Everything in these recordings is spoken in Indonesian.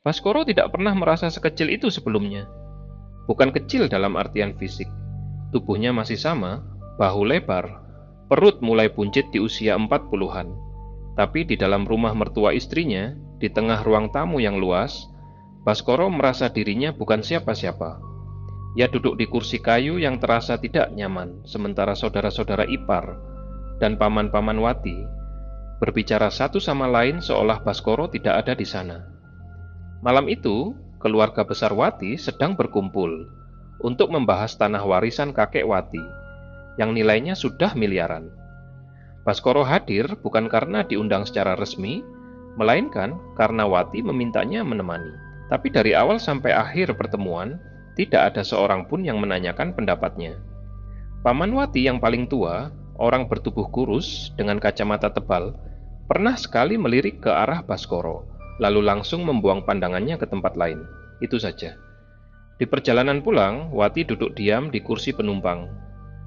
Baskoro tidak pernah merasa sekecil itu sebelumnya. Bukan kecil dalam artian fisik. Tubuhnya masih sama, bahu lebar, perut mulai buncit di usia 40-an. Tapi di dalam rumah mertua istrinya, di tengah ruang tamu yang luas, Baskoro merasa dirinya bukan siapa-siapa. Ia duduk di kursi kayu yang terasa tidak nyaman, sementara saudara-saudara ipar dan paman-paman Wati berbicara satu sama lain seolah Baskoro tidak ada di sana. Malam itu, keluarga besar Wati sedang berkumpul untuk membahas tanah warisan kakek Wati, yang nilainya sudah miliaran. Baskoro hadir bukan karena diundang secara resmi, melainkan karena Wati memintanya menemani. Tapi dari awal sampai akhir pertemuan, tidak ada seorang pun yang menanyakan pendapatnya. Paman Wati yang paling tua, orang bertubuh kurus dengan kacamata tebal, pernah sekali melirik ke arah Baskoro, lalu langsung membuang pandangannya ke tempat lain. Itu saja. Di perjalanan pulang, Wati duduk diam di kursi penumpang.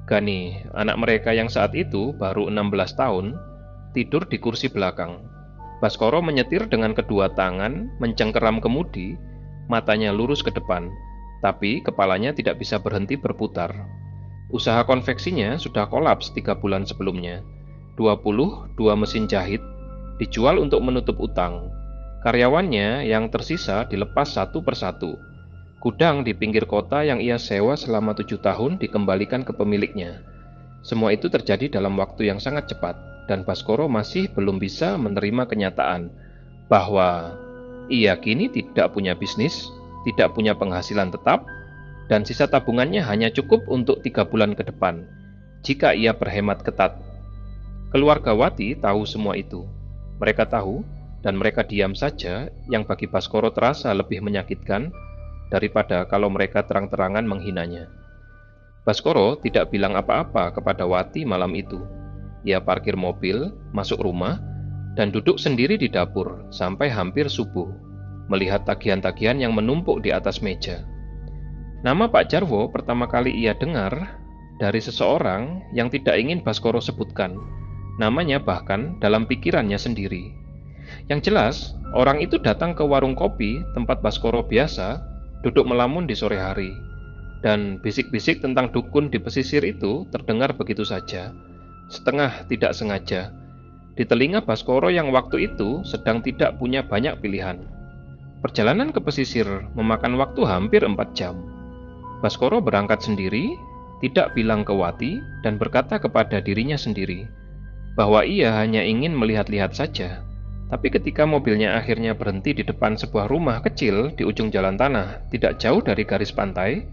Gani, anak mereka yang saat itu baru 16 tahun, tidur di kursi belakang. Baskoro menyetir dengan kedua tangan, mencengkeram kemudi, matanya lurus ke depan, tapi kepalanya tidak bisa berhenti berputar. Usaha konveksinya sudah kolaps 3 bulan sebelumnya. 22 mesin jahit dijual untuk menutup utang. Karyawannya yang tersisa dilepas satu persatu. Gudang di pinggir kota yang ia sewa selama 7 tahun dikembalikan ke pemiliknya. Semua itu terjadi dalam waktu yang sangat cepat, dan Baskoro masih belum bisa menerima kenyataan bahwa ia kini tidak punya bisnis, tidak punya penghasilan tetap, dan sisa tabungannya hanya cukup untuk 3 bulan ke depan, jika ia berhemat ketat. Keluarga Wati tahu semua itu. Mereka tahu, dan mereka diam saja, yang bagi Baskoro terasa lebih menyakitkan daripada kalau mereka terang-terangan menghinanya. Baskoro tidak bilang apa-apa kepada Wati malam itu. Ia parkir mobil, masuk rumah, dan duduk sendiri di dapur sampai hampir subuh, melihat tagihan-tagihan yang menumpuk di atas meja. Nama Pak Jarwo pertama kali ia dengar dari seseorang yang tidak ingin Baskoro sebutkan. Namanya bahkan dalam pikirannya sendiri. Yang jelas, orang itu datang ke warung kopi tempat Baskoro biasa duduk melamun di sore hari, dan bisik-bisik tentang dukun di pesisir itu terdengar begitu saja, setengah tidak sengaja, di telinga Baskoro yang waktu itu sedang tidak punya banyak pilihan. Perjalanan ke pesisir memakan waktu hampir 4 jam. Baskoro berangkat sendiri, tidak bilang ke Wati, dan berkata kepada dirinya sendiri bahwa ia hanya ingin melihat-lihat saja. Tapi ketika mobilnya akhirnya berhenti di depan sebuah rumah kecil di ujung jalan tanah, tidak jauh dari garis pantai,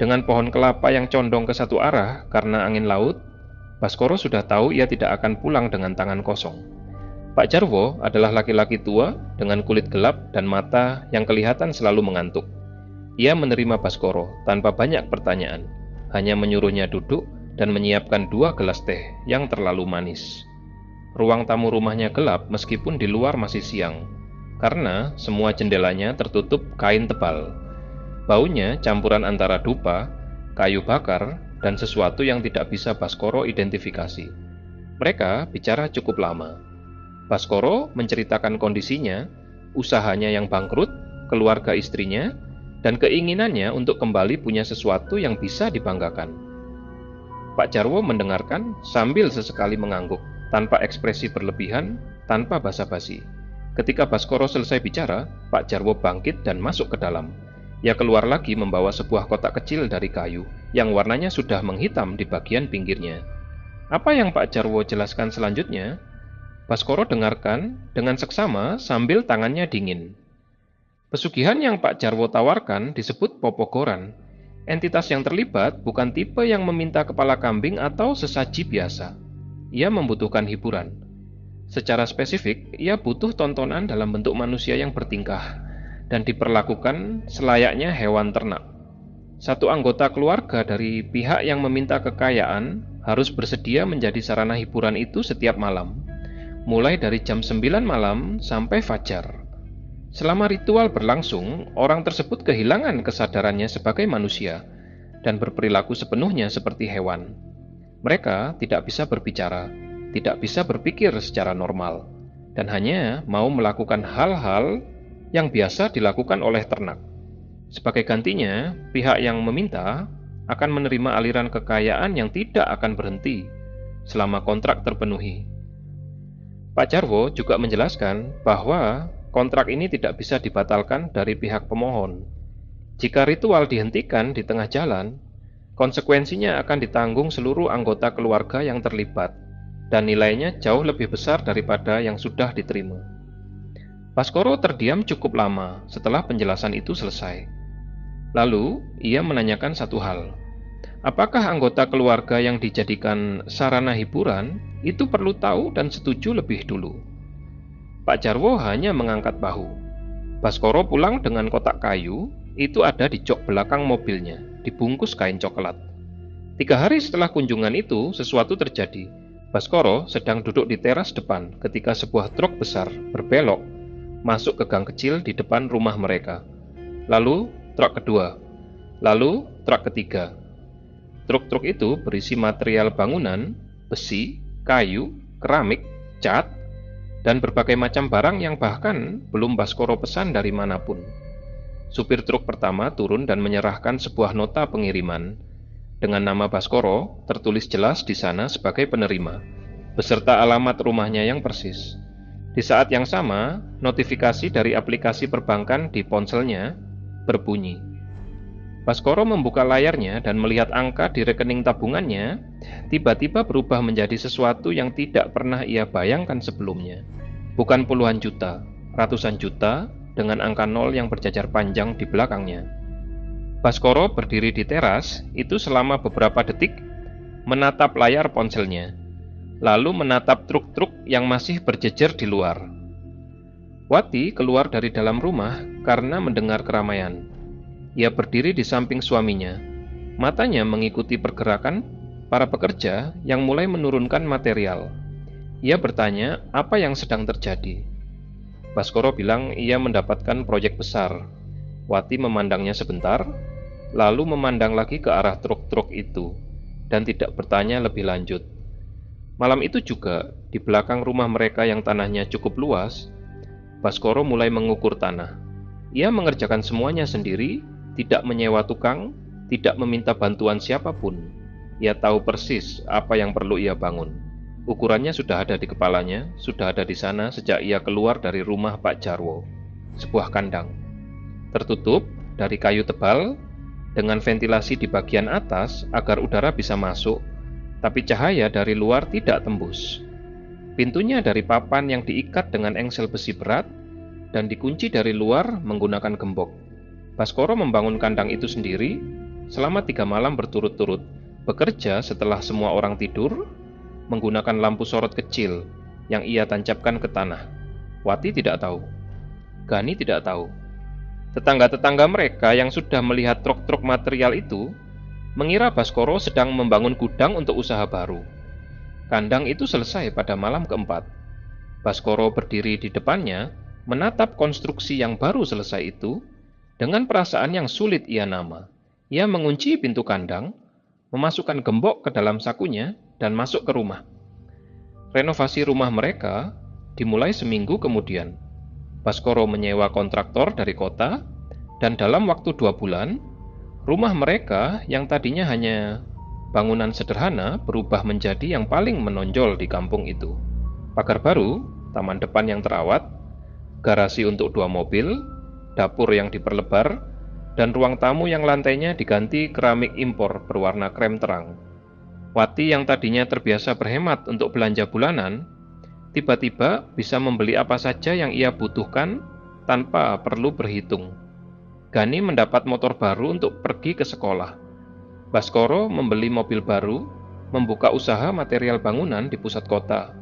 dengan pohon kelapa yang condong ke satu arah karena angin laut, Baskoro sudah tahu ia tidak akan pulang dengan tangan kosong. Pak Jarwo adalah laki-laki tua dengan kulit gelap dan mata yang kelihatan selalu mengantuk. Ia menerima Baskoro tanpa banyak pertanyaan, hanya menyuruhnya duduk dan menyiapkan 2 gelas teh yang terlalu manis. Ruang tamu rumahnya gelap meskipun di luar masih siang, karena semua jendelanya tertutup kain tebal. Baunya campuran antara dupa, kayu bakar, dan sesuatu yang tidak bisa Baskoro identifikasi. Mereka bicara cukup lama. Baskoro menceritakan kondisinya, usahanya yang bangkrut, keluarga istrinya, dan keinginannya untuk kembali punya sesuatu yang bisa dibanggakan. Pak Jarwo mendengarkan sambil sesekali mengangguk, tanpa ekspresi berlebihan, tanpa basa-basi. Ketika Baskoro selesai bicara, Pak Jarwo bangkit dan masuk ke dalam. Ia keluar lagi membawa sebuah kotak kecil dari kayu, yang warnanya sudah menghitam di bagian pinggirnya. Apa yang Pak Jarwo jelaskan selanjutnya, Baskoro dengarkan dengan seksama sambil tangannya dingin. Pesugihan yang Pak Jarwo tawarkan disebut popogoran. Entitas yang terlibat bukan tipe yang meminta kepala kambing atau sesaji biasa. Ia membutuhkan hiburan. Secara spesifik, ia butuh tontonan dalam bentuk manusia yang bertingkah dan diperlakukan selayaknya hewan ternak. Satu anggota keluarga dari pihak yang meminta kekayaan harus bersedia menjadi sarana hiburan itu setiap malam, mulai dari jam 9 malam sampai fajar. Selama ritual berlangsung, orang tersebut kehilangan kesadarannya sebagai manusia dan berperilaku sepenuhnya seperti hewan. Mereka tidak bisa berbicara, tidak bisa berpikir secara normal, dan hanya mau melakukan hal-hal yang biasa dilakukan oleh ternak. Sebagai gantinya, pihak yang meminta akan menerima aliran kekayaan yang tidak akan berhenti selama kontrak terpenuhi. Pak Jarwo juga menjelaskan bahwa kontrak ini tidak bisa dibatalkan dari pihak pemohon. Jika ritual dihentikan di tengah jalan, konsekuensinya akan ditanggung seluruh anggota keluarga yang terlibat, dan nilainya jauh lebih besar daripada yang sudah diterima. Baskoro terdiam cukup lama setelah penjelasan itu selesai. Lalu, ia menanyakan satu hal. Apakah anggota keluarga yang dijadikan sarana hiburan itu perlu tahu dan setuju lebih dulu? Pak Jarwo hanya mengangkat bahu. Baskoro pulang dengan kotak kayu, itu ada di jok belakang mobilnya, dibungkus kain coklat. 3 hari setelah kunjungan itu, sesuatu terjadi. Baskoro sedang duduk di teras depan ketika sebuah truk besar berbelok masuk ke gang kecil di depan rumah mereka. Lalu, truk kedua. Lalu, truk ketiga. Truk-truk itu berisi material bangunan, besi, kayu, keramik, cat, dan berbagai macam barang yang bahkan belum Baskoro pesan dari manapun. Supir truk pertama turun dan menyerahkan sebuah nota pengiriman dengan nama Baskoro tertulis jelas di sana sebagai penerima, beserta alamat rumahnya yang persis. Di saat yang sama, notifikasi dari aplikasi perbankan di ponselnya berbunyi. Baskoro membuka layarnya dan melihat angka di rekening tabungannya tiba-tiba berubah menjadi sesuatu yang tidak pernah ia bayangkan sebelumnya. Bukan puluhan juta, ratusan juta, dengan angka 0 yang berjajar panjang di belakangnya. Baskoro berdiri di teras itu selama beberapa detik, menatap layar ponselnya, lalu menatap truk-truk yang masih berjejer di luar. Wati keluar dari dalam rumah karena mendengar keramaian. Ia berdiri di samping suaminya. Matanya mengikuti pergerakan para pekerja yang mulai menurunkan material. Ia bertanya apa yang sedang terjadi. Baskoro bilang ia mendapatkan proyek besar. Wati memandangnya sebentar, lalu memandang lagi ke arah truk-truk itu, dan tidak bertanya lebih lanjut. Malam itu juga, di belakang rumah mereka yang tanahnya cukup luas, Baskoro mulai mengukur tanah. Ia mengerjakan semuanya sendiri, tidak menyewa tukang, tidak meminta bantuan siapapun. Ia tahu persis apa yang perlu ia bangun. Ukurannya sudah ada di kepalanya, sudah ada di sana sejak ia keluar dari rumah Pak Jarwo. Sebuah kandang, tertutup dari kayu tebal, dengan ventilasi di bagian atas agar udara bisa masuk, tapi cahaya dari luar tidak tembus. Pintunya dari papan yang diikat dengan engsel besi berat, dan dikunci dari luar menggunakan gembok. Baskoro membangun kandang itu sendiri selama 3 malam berturut-turut, bekerja setelah semua orang tidur, menggunakan lampu sorot kecil yang ia tancapkan ke tanah. Wati tidak tahu. Gani tidak tahu. Tetangga-tetangga mereka yang sudah melihat truk-truk material itu mengira Baskoro sedang membangun gudang untuk usaha baru. Kandang itu selesai pada malam keempat. Baskoro berdiri di depannya, menatap konstruksi yang baru selesai itu, dengan perasaan yang sulit ia nama. Ia mengunci pintu kandang, memasukkan gembok ke dalam sakunya, dan masuk ke rumah. Renovasi rumah mereka dimulai seminggu kemudian. Baskoro menyewa kontraktor dari kota, dan dalam waktu 2 bulan, rumah mereka yang tadinya hanya bangunan sederhana berubah menjadi yang paling menonjol di kampung itu. Pagar baru, taman depan yang terawat, garasi untuk 2 mobil, dapur yang diperlebar, dan ruang tamu yang lantainya diganti keramik impor berwarna krem terang. Wati yang tadinya terbiasa berhemat untuk belanja bulanan, tiba-tiba bisa membeli apa saja yang ia butuhkan tanpa perlu berhitung. Gani mendapat motor baru untuk pergi ke sekolah. Baskoro membeli mobil baru, membuka usaha material bangunan di pusat kota,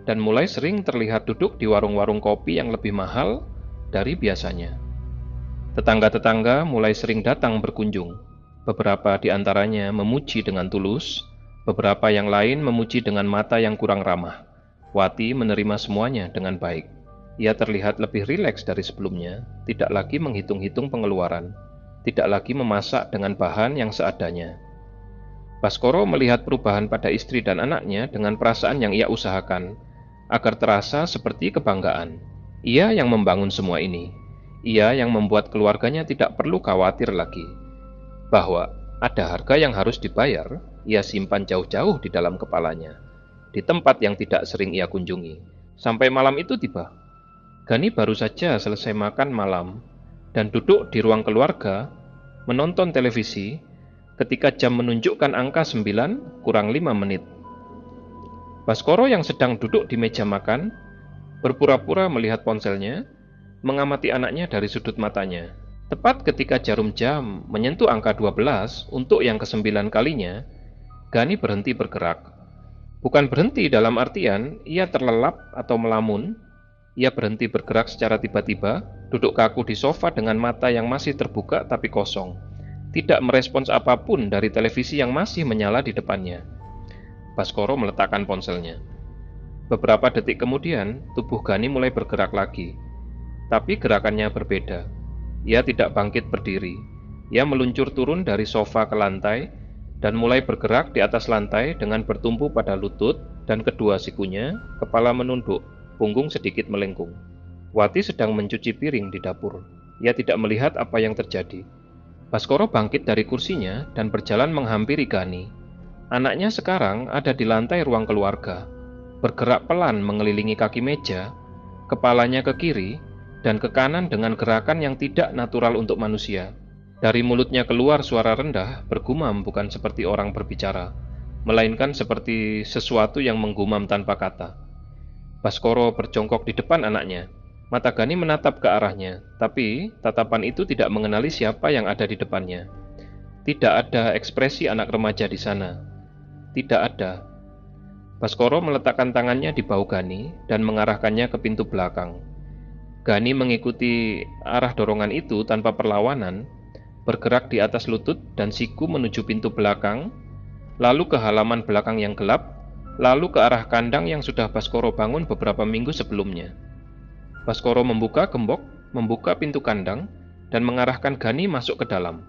dan mulai sering terlihat duduk di warung-warung kopi yang lebih mahal dari biasanya. Tetangga-tetangga mulai sering datang berkunjung. Beberapa di antaranya memuji dengan tulus, beberapa yang lain memuji dengan mata yang kurang ramah. Wati menerima semuanya dengan baik. Ia terlihat lebih rileks dari sebelumnya, tidak lagi menghitung-hitung pengeluaran, tidak lagi memasak dengan bahan yang seadanya. Baskoro melihat perubahan pada istri dan anaknya dengan perasaan yang ia usahakan, agar terasa seperti kebanggaan. Ia yang membangun semua ini. Ia yang membuat keluarganya tidak perlu khawatir lagi bahwa ada harga yang harus dibayar. Ia simpan jauh-jauh di dalam kepalanya, di tempat yang tidak sering ia kunjungi. Sampai malam itu tiba. Gani baru saja selesai makan malam dan duduk di ruang keluarga menonton televisi ketika jam menunjukkan angka 9 kurang 5 menit. Baskoro yang sedang duduk di meja makan berpura-pura melihat ponselnya, mengamati anaknya dari sudut matanya. Tepat ketika jarum jam menyentuh angka 12 untuk yang ke-9 kalinya, Gani berhenti bergerak. Bukan berhenti dalam artian ia terlelap atau melamun. Ia berhenti bergerak secara tiba-tiba, duduk kaku di sofa dengan mata yang masih terbuka tapi kosong. Tidak merespons apapun dari televisi yang masih menyala di depannya. Baskoro meletakkan ponselnya. Beberapa detik kemudian, tubuh Gani mulai bergerak lagi. Tapi gerakannya berbeda. Ia tidak bangkit berdiri. Ia meluncur turun dari sofa ke lantai dan mulai bergerak di atas lantai dengan bertumpu pada lutut dan kedua sikunya, kepala menunduk, punggung sedikit melengkung. Wati sedang mencuci piring di dapur. Ia tidak melihat apa yang terjadi. Baskoro bangkit dari kursinya dan berjalan menghampiri Gani. Anaknya sekarang ada di lantai ruang keluarga, bergerak pelan mengelilingi kaki meja, kepalanya ke kiri dan ke kanan dengan gerakan yang tidak natural untuk manusia. Dari mulutnya keluar suara rendah, bergumam bukan seperti orang berbicara, melainkan seperti sesuatu yang menggumam tanpa kata. Baskoro berjongkok di depan anaknya. Mata Gani menatap ke arahnya, tapi tatapan itu tidak mengenali siapa yang ada di depannya. Tidak ada ekspresi anak remaja di sana. Tidak ada. Baskoro meletakkan tangannya di bahu Gani dan mengarahkannya ke pintu belakang. Gani mengikuti arah dorongan itu tanpa perlawanan, bergerak di atas lutut dan siku menuju pintu belakang, lalu ke halaman belakang yang gelap, lalu ke arah kandang yang sudah Baskoro bangun beberapa minggu sebelumnya. Baskoro membuka gembok, membuka pintu kandang, dan mengarahkan Gani masuk ke dalam.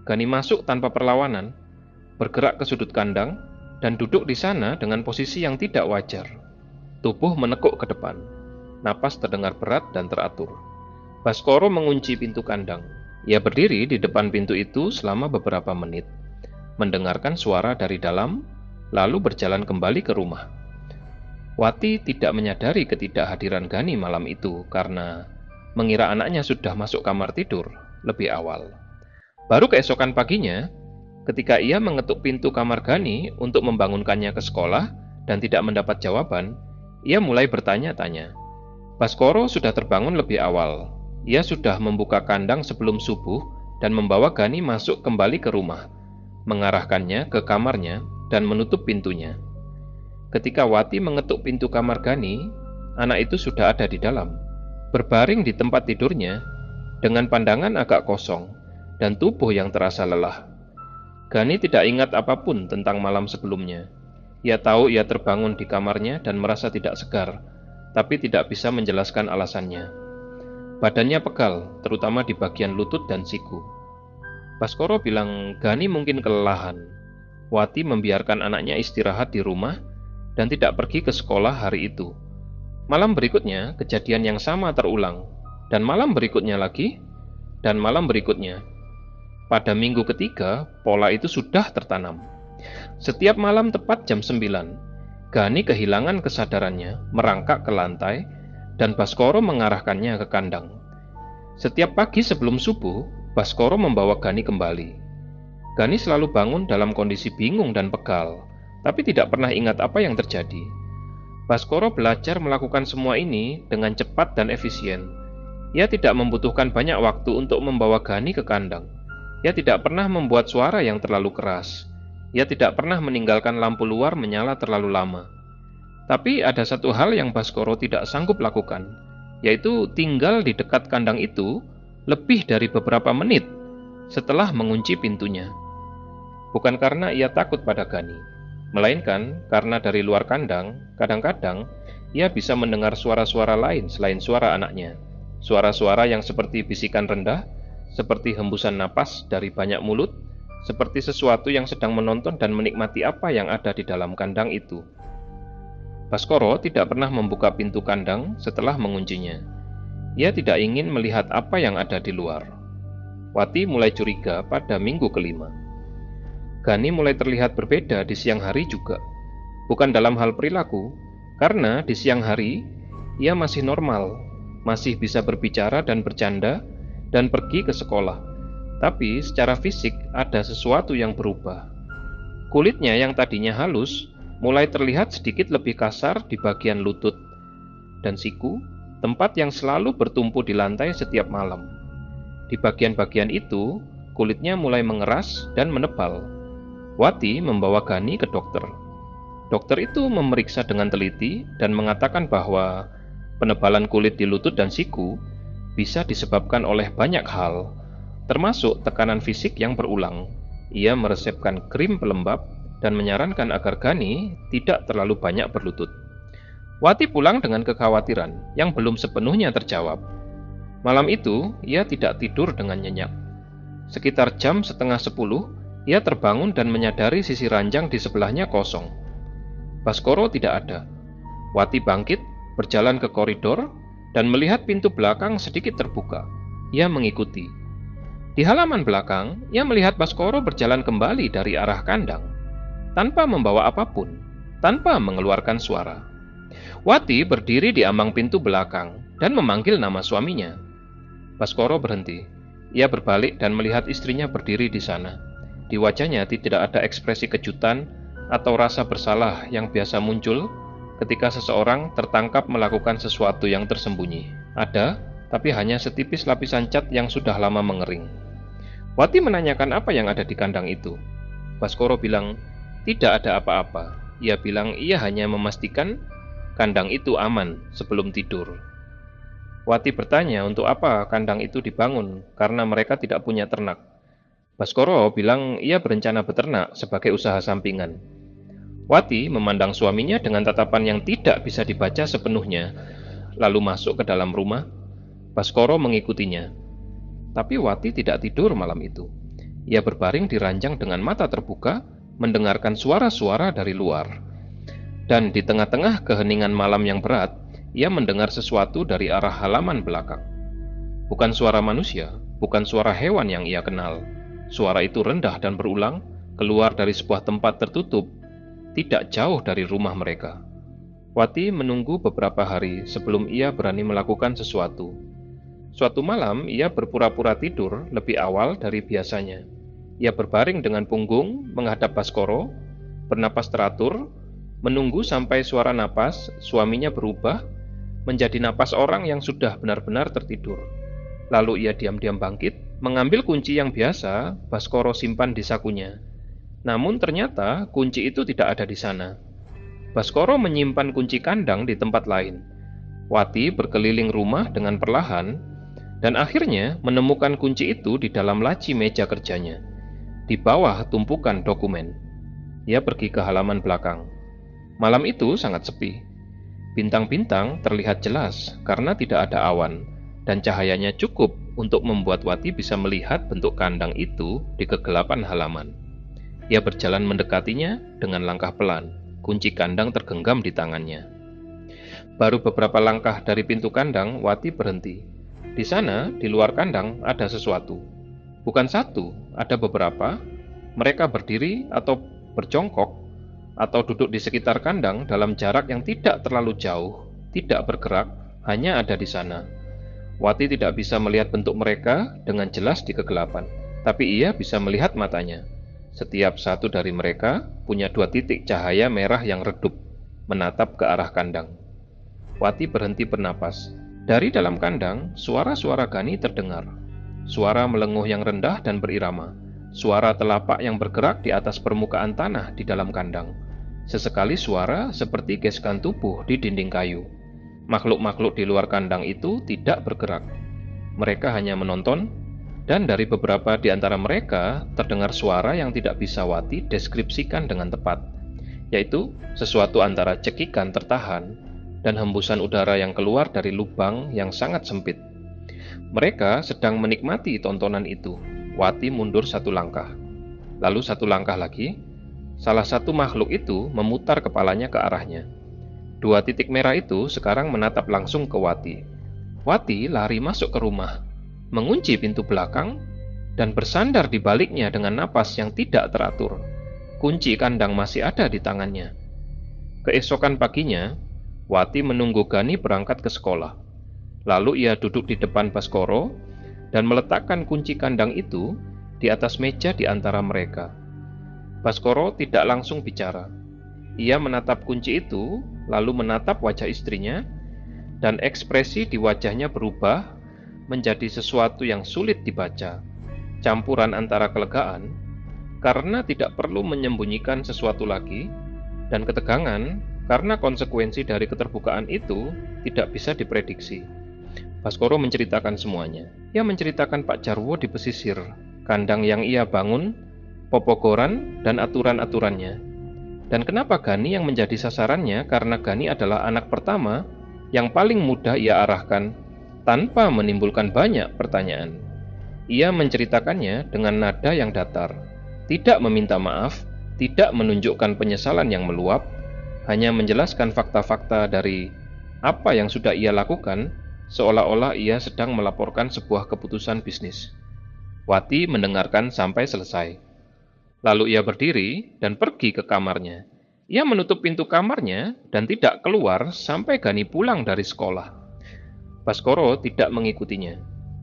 Gani masuk tanpa perlawanan, bergerak ke sudut kandang, dan duduk di sana dengan posisi yang tidak wajar. Tubuh menekuk ke depan, napas terdengar berat dan teratur. Baskoro mengunci pintu kandang. Ia berdiri di depan pintu itu selama beberapa menit, mendengarkan suara dari dalam, lalu berjalan kembali ke rumah. Wati tidak menyadari ketidakhadiran Gani malam itu karena mengira anaknya sudah masuk kamar tidur lebih awal. Baru keesokan paginya, ketika ia mengetuk pintu kamar Gani untuk membangunkannya ke sekolah dan tidak mendapat jawaban, ia mulai bertanya-tanya. Baskoro sudah terbangun lebih awal. Ia sudah membuka kandang sebelum subuh dan membawa Gani masuk kembali ke rumah, mengarahkannya ke kamarnya dan menutup pintunya. Ketika Wati mengetuk pintu kamar Gani, anak itu sudah ada di dalam, berbaring di tempat tidurnya dengan pandangan agak kosong dan tubuh yang terasa lelah. Gani tidak ingat apapun tentang malam sebelumnya. Ia tahu ia terbangun di kamarnya dan merasa tidak segar, tapi tidak bisa menjelaskan alasannya. Badannya pegal, terutama di bagian lutut dan siku. Baskoro bilang Gani mungkin kelelahan. Wati membiarkan anaknya istirahat di rumah dan tidak pergi ke sekolah hari itu. Malam berikutnya, kejadian yang sama terulang, dan malam berikutnya lagi, dan malam berikutnya. Pada minggu ketiga, pola itu sudah tertanam. Setiap malam tepat jam 9, Gani kehilangan kesadarannya, merangkak ke lantai, dan Baskoro mengarahkannya ke kandang. Setiap pagi sebelum subuh, Baskoro membawa Gani kembali. Gani selalu bangun dalam kondisi bingung dan pegal, tapi tidak pernah ingat apa yang terjadi. Baskoro belajar melakukan semua ini dengan cepat dan efisien. Ia tidak membutuhkan banyak waktu untuk membawa Gani ke kandang. Ia tidak pernah membuat suara yang terlalu keras. Ia tidak pernah meninggalkan lampu luar menyala terlalu lama. Tapi ada satu hal yang Baskoro tidak sanggup lakukan, yaitu tinggal di dekat kandang itu lebih dari beberapa menit setelah mengunci pintunya. Bukan karena ia takut pada Gani, melainkan karena dari luar kandang, kadang-kadang ia bisa mendengar suara-suara lain selain suara anaknya. Suara-suara yang seperti bisikan rendah, seperti hembusan napas dari banyak mulut, seperti sesuatu yang sedang menonton dan menikmati apa yang ada di dalam kandang itu. Baskoro tidak pernah membuka pintu kandang setelah menguncinya. Ia tidak ingin melihat apa yang ada di luar. Wati mulai curiga pada minggu kelima. Gani mulai terlihat berbeda di siang hari juga. Bukan dalam hal perilaku, karena di siang hari ia masih normal, masih bisa berbicara dan bercanda, dan pergi ke sekolah. Tapi secara fisik ada sesuatu yang berubah. Kulitnya yang tadinya halus mulai terlihat sedikit lebih kasar di bagian lutut dan siku, tempat yang selalu bertumpu di lantai setiap malam. Di bagian-bagian itu, kulitnya mulai mengeras dan menebal. Wati membawa Gani ke dokter. Dokter itu memeriksa dengan teliti dan mengatakan bahwa penebalan kulit di lutut dan siku bisa disebabkan oleh banyak hal, termasuk tekanan fisik yang berulang. Ia meresepkan krim pelembab dan menyarankan agar Gani tidak terlalu banyak berlutut. Wati pulang dengan kekhawatiran yang belum sepenuhnya terjawab. Malam itu, ia tidak tidur dengan nyenyak. Sekitar jam setengah 10, ia terbangun dan menyadari sisi ranjang di sebelahnya kosong. Baskoro tidak ada. Wati bangkit, berjalan ke koridor, dan melihat pintu belakang sedikit terbuka. Ia mengikuti. Di halaman belakang, ia melihat Baskoro berjalan kembali dari arah kandang, tanpa membawa apapun, tanpa mengeluarkan suara. Wati berdiri di ambang pintu belakang dan memanggil nama suaminya. Baskoro berhenti. Ia berbalik dan melihat istrinya berdiri di sana. Di wajahnya tidak ada ekspresi kejutan atau rasa bersalah yang biasa muncul ketika seseorang tertangkap melakukan sesuatu yang tersembunyi. Ada, tapi hanya setipis lapisan cat yang sudah lama mengering. Wati menanyakan apa yang ada di kandang itu. Baskoro bilang, tidak ada apa-apa. Ia bilang ia hanya memastikan kandang itu aman sebelum tidur. Wati bertanya untuk apa kandang itu dibangun, karena mereka tidak punya ternak. Baskoro bilang ia berencana beternak sebagai usaha sampingan. Wati memandang suaminya dengan tatapan yang tidak bisa dibaca sepenuhnya, lalu masuk ke dalam rumah. Baskoro mengikutinya. Tapi Wati tidak tidur malam itu. Ia berbaring di ranjang dengan mata terbuka, mendengarkan suara-suara dari luar. Dan di tengah-tengah keheningan malam yang berat, ia mendengar sesuatu dari arah halaman belakang. Bukan suara manusia, bukan suara hewan yang ia kenal. Suara itu rendah dan berulang, keluar dari sebuah tempat tertutup, tidak jauh dari rumah mereka. Wati menunggu beberapa hari sebelum ia berani melakukan sesuatu. Suatu malam, ia berpura-pura tidur lebih awal dari biasanya. Ia berbaring dengan punggung menghadap Baskoro, bernapas teratur, menunggu sampai suara napas suaminya berubah menjadi napas orang yang sudah benar-benar tertidur. Lalu ia diam-diam bangkit, mengambil kunci yang biasa Baskoro simpan di sakunya. Namun ternyata kunci itu tidak ada di sana. Baskoro menyimpan kunci kandang di tempat lain. Wati berkeliling rumah dengan perlahan, dan akhirnya menemukan kunci itu di dalam laci meja kerjanya, di bawah tumpukan dokumen. Ia pergi ke halaman belakang. Malam itu sangat sepi. Bintang-bintang terlihat jelas karena tidak ada awan, dan cahayanya cukup untuk membuat Wati bisa melihat bentuk kandang itu di kegelapan halaman. Ia berjalan mendekatinya dengan langkah pelan. Kunci kandang tergenggam di tangannya. Baru beberapa langkah dari pintu kandang, Wati berhenti. Di sana, di luar kandang, ada sesuatu. Bukan satu, ada beberapa. Mereka berdiri atau berjongkok atau duduk di sekitar kandang dalam jarak yang tidak terlalu jauh, tidak bergerak, hanya ada di sana. Wati tidak bisa melihat bentuk mereka dengan jelas di kegelapan, tapi ia bisa melihat matanya. Setiap satu dari mereka punya 2 titik cahaya merah yang redup, menatap ke arah kandang. Wati berhenti bernapas. Dari dalam kandang, suara-suara Gani terdengar. Suara melenguh yang rendah dan berirama. Suara telapak yang bergerak di atas permukaan tanah di dalam kandang. Sesekali suara seperti gesekan tubuh di dinding kayu. Makhluk-makhluk di luar kandang itu tidak bergerak. Mereka hanya menonton, dan dari beberapa di antara mereka terdengar suara yang tidak bisa Wati deskripsikan dengan tepat, yaitu sesuatu antara cekikan tertahan dan hembusan udara yang keluar dari lubang yang sangat sempit. Mereka sedang menikmati tontonan itu. Wati mundur 1 langkah, lalu 1 langkah lagi. Salah satu makhluk itu memutar kepalanya ke arahnya. 2 titik merah itu sekarang menatap langsung ke Wati. Wati lari masuk ke rumah, mengunci pintu belakang, dan bersandar di baliknya dengan napas yang tidak teratur. Kunci kandang masih ada di tangannya. Keesokan paginya, Wati menunggu Gani berangkat ke sekolah. Lalu ia duduk di depan Baskoro dan meletakkan kunci kandang itu di atas meja di antara mereka. Baskoro tidak langsung bicara. Ia menatap kunci itu, lalu menatap wajah istrinya, dan ekspresi di wajahnya berubah menjadi sesuatu yang sulit dibaca, campuran antara kelegaan, karena tidak perlu menyembunyikan sesuatu lagi, dan ketegangan, karena konsekuensi dari keterbukaan itu tidak bisa diprediksi. Baskoro menceritakan semuanya. Ia menceritakan Pak Jarwo di pesisir, kandang yang ia bangun, Popogoran, dan aturan-aturannya. Dan kenapa Gani yang menjadi sasarannya? Karena Gani adalah anak pertama yang paling mudah ia arahkan tanpa menimbulkan banyak pertanyaan. Ia menceritakannya dengan nada yang datar, tidak meminta maaf, tidak menunjukkan penyesalan yang meluap, hanya menjelaskan fakta-fakta dari apa yang sudah ia lakukan, seolah-olah ia sedang melaporkan sebuah keputusan bisnis. Wati mendengarkan sampai selesai. Lalu ia berdiri dan pergi ke kamarnya. Ia menutup pintu kamarnya dan tidak keluar sampai Gani pulang dari sekolah. Baskoro tidak mengikutinya.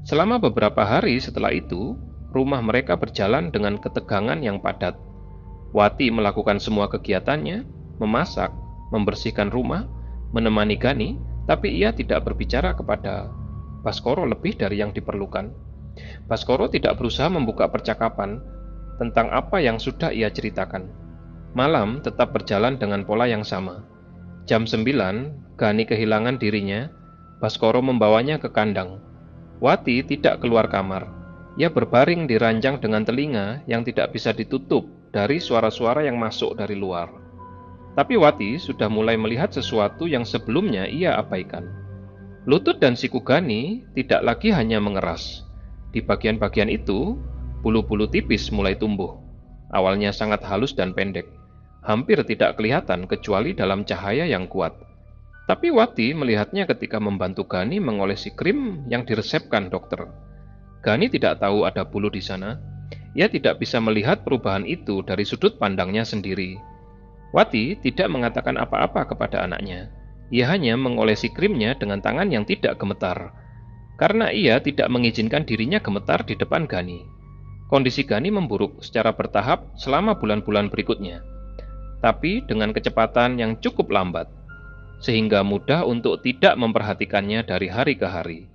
Selama beberapa hari setelah itu, rumah mereka berjalan dengan ketegangan yang padat. Wati melakukan semua kegiatannya, memasak, membersihkan rumah, menemani Gani, tapi ia tidak berbicara kepada Baskoro lebih dari yang diperlukan. Baskoro tidak berusaha membuka percakapan tentang apa yang sudah ia ceritakan. Malam tetap berjalan dengan pola yang sama. Jam 9, Gani kehilangan dirinya. Baskoro membawanya ke kandang. Wati tidak keluar kamar. Ia berbaring di ranjang dengan telinga yang tidak bisa ditutup dari suara-suara yang masuk dari luar. Tapi Wati sudah mulai melihat sesuatu yang sebelumnya ia abaikan. Lutut dan siku Gani tidak lagi hanya mengeras. Di bagian-bagian itu, bulu-bulu tipis mulai tumbuh. Awalnya sangat halus dan pendek, hampir tidak kelihatan kecuali dalam cahaya yang kuat. Tapi Wati melihatnya ketika membantu Gani mengolesi krim yang diresepkan dokter. Gani tidak tahu ada bulu di sana. Ia tidak bisa melihat perubahan itu dari sudut pandangnya sendiri. Wati tidak mengatakan apa-apa kepada anaknya. Ia hanya mengolesi krimnya dengan tangan yang tidak gemetar, karena ia tidak mengizinkan dirinya gemetar di depan Gani. Kondisi Gani memburuk secara bertahap selama bulan-bulan berikutnya, tapi dengan kecepatan yang cukup lambat, sehingga mudah untuk tidak memperhatikannya dari hari ke hari.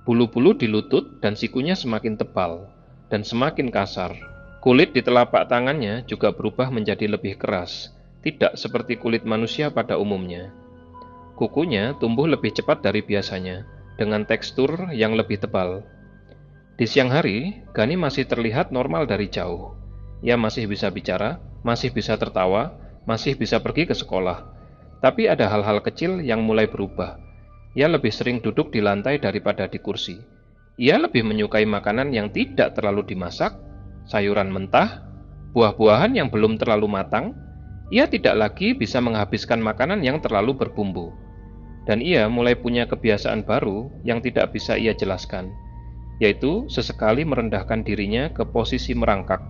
Bulu-bulu di lutut dan sikunya semakin tebal dan semakin kasar. Kulit di telapak tangannya juga berubah menjadi lebih keras, tidak seperti kulit manusia pada umumnya. Kukunya tumbuh lebih cepat dari biasanya, dengan tekstur yang lebih tebal. Di siang hari, Gani masih terlihat normal dari jauh. Ia masih bisa bicara, masih bisa tertawa, masih bisa pergi ke sekolah. Tapi ada hal-hal kecil yang mulai berubah. Ia lebih sering duduk di lantai daripada di kursi. Ia lebih menyukai makanan yang tidak terlalu dimasak, sayuran mentah, buah-buahan yang belum terlalu matang. Ia tidak lagi bisa menghabiskan makanan yang terlalu berbumbu. Dan ia mulai punya kebiasaan baru yang tidak bisa ia jelaskan, yaitu sesekali merendahkan dirinya ke posisi merangkak,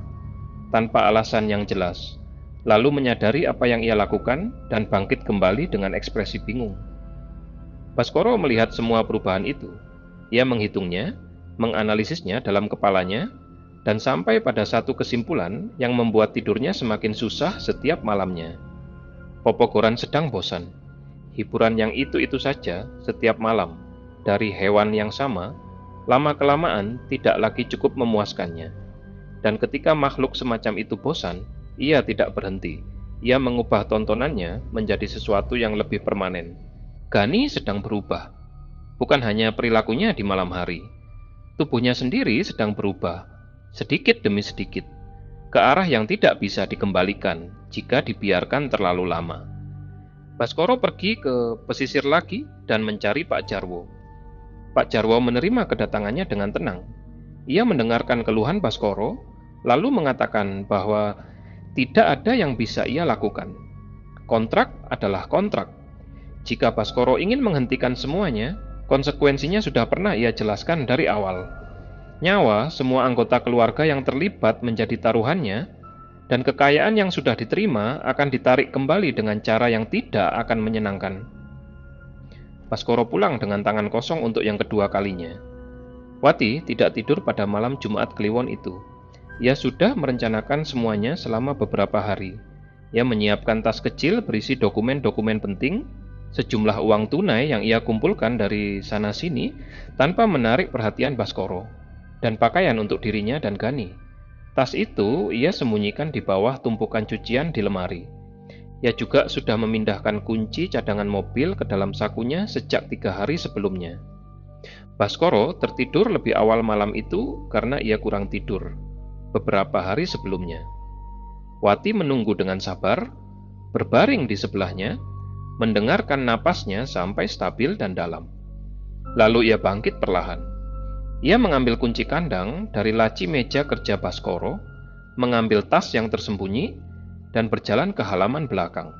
tanpa alasan yang jelas, lalu menyadari apa yang ia lakukan dan bangkit kembali dengan ekspresi bingung. Baskoro melihat semua perubahan itu. Ia menghitungnya, menganalisisnya dalam kepalanya, dan sampai pada satu kesimpulan yang membuat tidurnya semakin susah setiap malamnya. Popogoran sedang bosan. Hiburan yang itu-itu saja setiap malam, dari hewan yang sama, lama-kelamaan tidak lagi cukup memuaskannya. Dan ketika makhluk semacam itu bosan, ia tidak berhenti. Ia mengubah tontonannya menjadi sesuatu yang lebih permanen. Gani sedang berubah. Bukan hanya perilakunya di malam hari. Tubuhnya sendiri sedang berubah, sedikit demi sedikit, ke arah yang tidak bisa dikembalikan jika dibiarkan terlalu lama. Baskoro pergi ke pesisir lagi dan mencari Pak Jarwo. Pak Jarwo menerima kedatangannya dengan tenang. Ia mendengarkan keluhan Baskoro, lalu mengatakan bahwa tidak ada yang bisa ia lakukan. Kontrak adalah kontrak. Jika Baskoro ingin menghentikan semuanya, Konsekuensinya sudah pernah ia jelaskan dari awal. Nyawa semua anggota keluarga yang terlibat menjadi taruhannya, dan kekayaan yang sudah diterima akan ditarik kembali dengan cara yang tidak akan menyenangkan. Baskoro pulang dengan tangan kosong untuk yang kedua kalinya. Wati tidak tidur pada malam Jumat Kliwon itu. Ia sudah merencanakan semuanya selama beberapa hari. Ia menyiapkan tas kecil berisi dokumen-dokumen penting, sejumlah uang tunai yang ia kumpulkan dari sana-sini tanpa menarik perhatian Baskoro, dan pakaian untuk dirinya dan Gani. Tas itu ia sembunyikan di bawah tumpukan cucian di lemari. Ia juga sudah memindahkan kunci cadangan mobil ke dalam sakunya sejak 3 hari sebelumnya. Baskoro tertidur lebih awal malam itu karena ia kurang tidur beberapa hari sebelumnya. Wati menunggu dengan sabar, berbaring di sebelahnya, mendengarkan napasnya sampai stabil dan dalam. Lalu ia bangkit perlahan. Ia mengambil kunci kandang dari laci meja kerja Baskoro, mengambil tas yang tersembunyi, dan berjalan ke halaman belakang.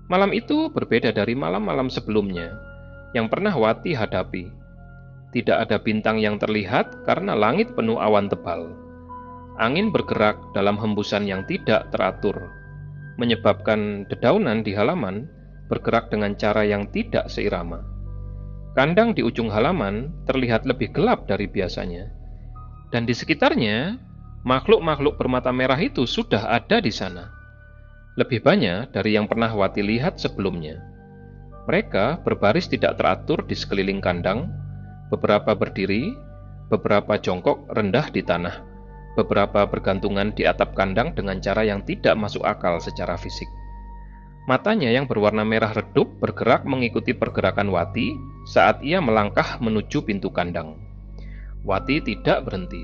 Malam itu berbeda dari malam-malam sebelumnya yang pernah Wati hadapi. Tidak ada bintang yang terlihat karena langit penuh awan tebal. Angin bergerak dalam hembusan yang tidak teratur, menyebabkan dedaunan di halaman bergerak dengan cara yang tidak seirama. Kandang di ujung halaman terlihat lebih gelap dari biasanya, dan di sekitarnya makhluk-makhluk bermata merah itu sudah ada di sana. Lebih banyak dari yang pernah Wati lihat sebelumnya. Mereka berbaris tidak teratur di sekeliling kandang, beberapa berdiri, beberapa jongkok rendah di tanah, beberapa bergantungan di atap kandang dengan cara yang tidak masuk akal secara fisik. Matanya yang berwarna merah redup bergerak mengikuti pergerakan Wati saat ia melangkah menuju pintu kandang. Wati tidak berhenti.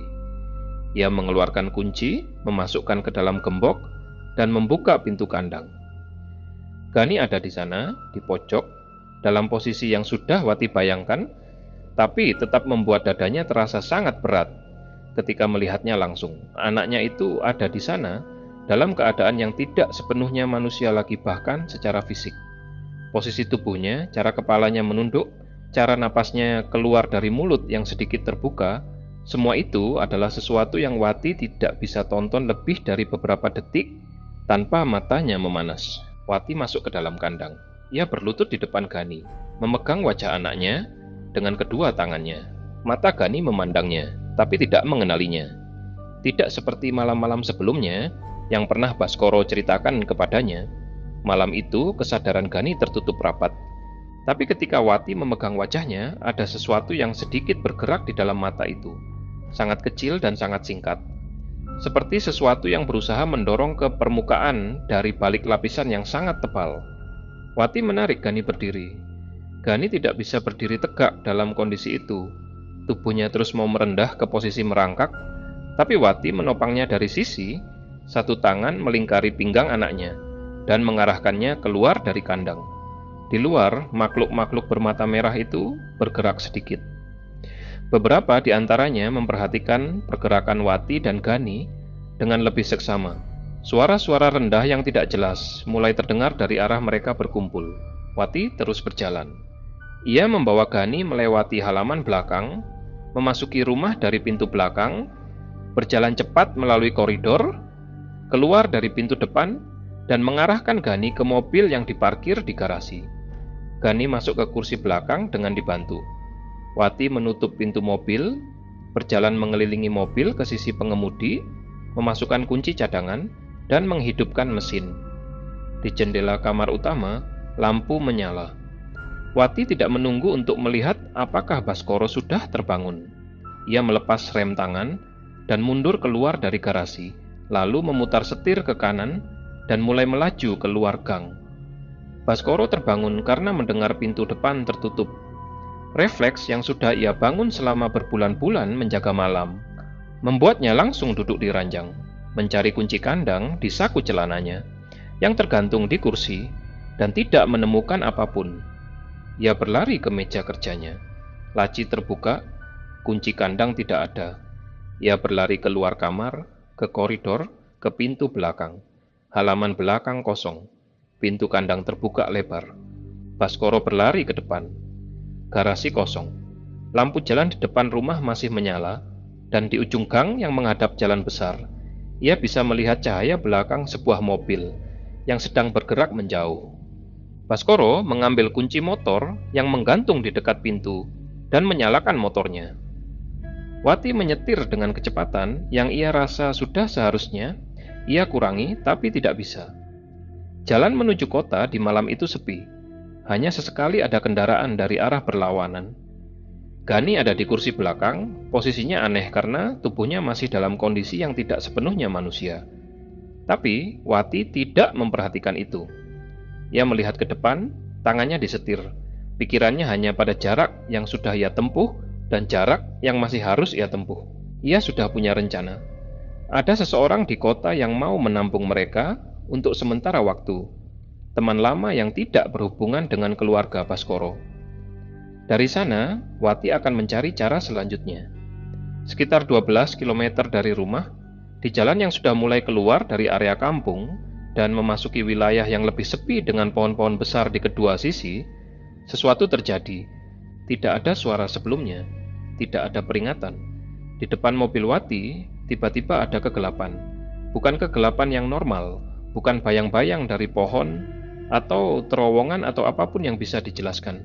Ia mengeluarkan kunci, memasukkan ke dalam gembok, dan membuka pintu kandang. Gani ada di sana, di pojok, dalam posisi yang sudah Wati bayangkan, tapi tetap membuat dadanya terasa sangat berat ketika melihatnya langsung. Anaknya itu ada di sana, dalam keadaan yang tidak sepenuhnya manusia lagi bahkan secara fisik. Posisi tubuhnya, cara kepalanya menunduk, cara napasnya keluar dari mulut yang sedikit terbuka, semua itu adalah sesuatu yang Wati tidak bisa tonton lebih dari beberapa detik tanpa matanya memanas. Wati masuk ke dalam kandang. Ia berlutut di depan Gani, memegang wajah anaknya dengan kedua tangannya. Mata Gani memandangnya, tapi tidak mengenalinya. Tidak seperti malam-malam sebelumnya yang pernah Baskoro ceritakan kepadanya. Malam itu kesadaran Gani tertutup rapat. Tapi ketika Wati memegang wajahnya, ada sesuatu yang sedikit bergerak di dalam mata itu. Sangat kecil dan sangat singkat. Seperti sesuatu yang berusaha mendorong ke permukaan dari balik lapisan yang sangat tebal. Wati menarik Gani berdiri. Gani tidak bisa berdiri tegak dalam kondisi itu. Tubuhnya terus mau merendah ke posisi merangkak, tapi Wati menopangnya dari sisi, satu tangan melingkari pinggang anaknya, dan mengarahkannya keluar dari kandang. Di luar, makhluk-makhluk bermata merah itu bergerak sedikit. Beberapa di antaranya memperhatikan pergerakan Wati dan Gani dengan lebih seksama. Suara-suara rendah yang tidak jelas mulai terdengar dari arah mereka berkumpul. Wati terus berjalan. Ia membawa Gani melewati halaman belakang, memasuki rumah dari pintu belakang, berjalan cepat melalui koridor, keluar dari pintu depan, dan mengarahkan Gani ke mobil yang diparkir di garasi. Gani masuk ke kursi belakang dengan dibantu. Wati menutup pintu mobil, berjalan mengelilingi mobil ke sisi pengemudi, memasukkan kunci cadangan, dan menghidupkan mesin. Di jendela kamar utama, lampu menyala. Wati tidak menunggu untuk melihat apakah Baskoro sudah terbangun. Ia melepas rem tangan dan mundur keluar dari garasi, lalu memutar setir ke kanan dan mulai melaju keluar gang. Baskoro terbangun karena mendengar pintu depan tertutup. Refleks yang sudah ia bangun selama berbulan-bulan menjaga malam membuatnya langsung duduk di ranjang, mencari kunci kandang di saku celananya yang tergantung di kursi, dan tidak menemukan apapun. Ia berlari ke meja kerjanya. Laci terbuka, kunci kandang tidak ada. Ia berlari keluar kamar, ke koridor, ke pintu belakang. Halaman belakang kosong. Pintu kandang terbuka lebar. Baskoro berlari ke depan. Garasi kosong. Lampu jalan di depan rumah masih menyala, dan di ujung gang yang menghadap jalan besar, ia bisa melihat cahaya belakang sebuah mobil yang sedang bergerak menjauh. Baskoro mengambil kunci motor yang menggantung di dekat pintu dan menyalakan motornya. Wati menyetir dengan kecepatan yang ia rasa sudah seharusnya ia kurangi, tapi tidak bisa. Jalan menuju kota di malam itu sepi. Hanya sesekali ada kendaraan dari arah berlawanan. Gani ada di kursi belakang, posisinya aneh karena tubuhnya masih dalam kondisi yang tidak sepenuhnya manusia. Tapi Wati tidak memperhatikan itu. Ia melihat ke depan, tangannya disetir. Pikirannya hanya pada jarak yang sudah ia tempuh dan jarak yang masih harus ia tempuh. Ia sudah punya rencana. Ada seseorang di kota yang mau menampung mereka untuk sementara waktu. Teman lama yang tidak berhubungan dengan keluarga Baskoro. Dari sana, Wati akan mencari cara selanjutnya. Sekitar 12 km dari rumah, di jalan yang sudah mulai keluar dari area kampung dan memasuki wilayah yang lebih sepi dengan pohon-pohon besar di kedua sisi, sesuatu terjadi. Tidak ada suara sebelumnya, tidak ada peringatan. Di depan mobil Wati, tiba-tiba ada kegelapan. Bukan kegelapan yang normal, bukan bayang-bayang dari pohon atau terowongan atau apapun yang bisa dijelaskan.